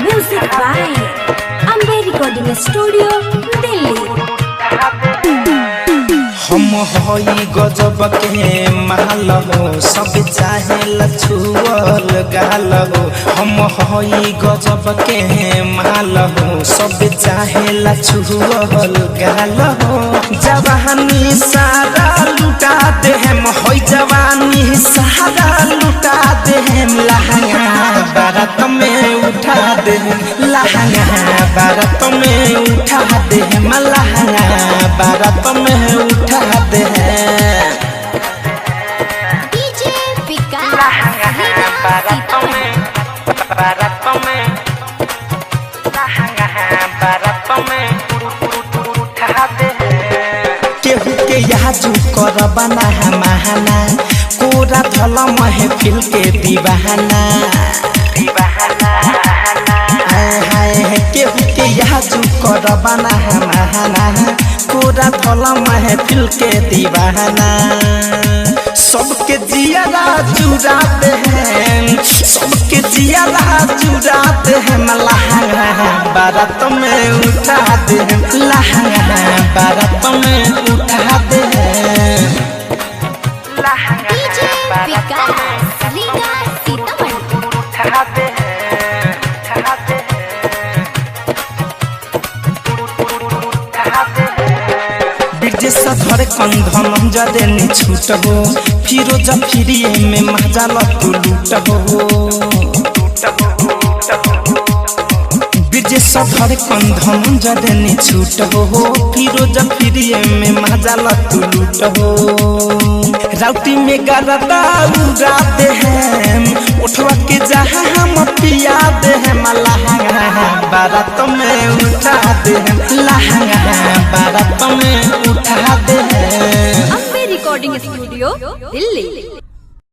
Music by Ambe recording studio Delhi. हम हई गजब के माल हो सब चाहे लछुअल गाल हो। हम हई गजब के माल हो सब चाहे लछुअल गाल हो। जवानी सारा लुटा दे हम हई जवानी सारा लुटा दे हम। लहंगा बारात में उठा दे लहंगा बारात में उठा दे हम। लहंगा बारात में उठा दे डीजे विकास बारात में उठा दे। केहू के याजू कर बना महाना कोरा धल महफिल के दीवाना। केहू के याजू कर बना महाना कोरा धल महफिल के दीवाना। सबके जियारा चुराते हैं सबके जियारा चुराते हैं। लहंगा बारात में उठा दे लहंगा बारात में उठा दे। डीजे विकास सीतामढ़ी उठा दे धर कंधन जदे नि छूट हो फिरोज फिरिए में मजा लू लूट हो। ब्रिजेश धर कंधन जदे नि छूट हो फिरोज फिरिए में मजा लू लूट हो। राउटी में गरदा उड़ाते हैं उठवा के जहाँ हम पिया दे हम। लहंगा बारात में उठा दे लहंगा बारात में उठा दे। Ambe recording studio Delhi.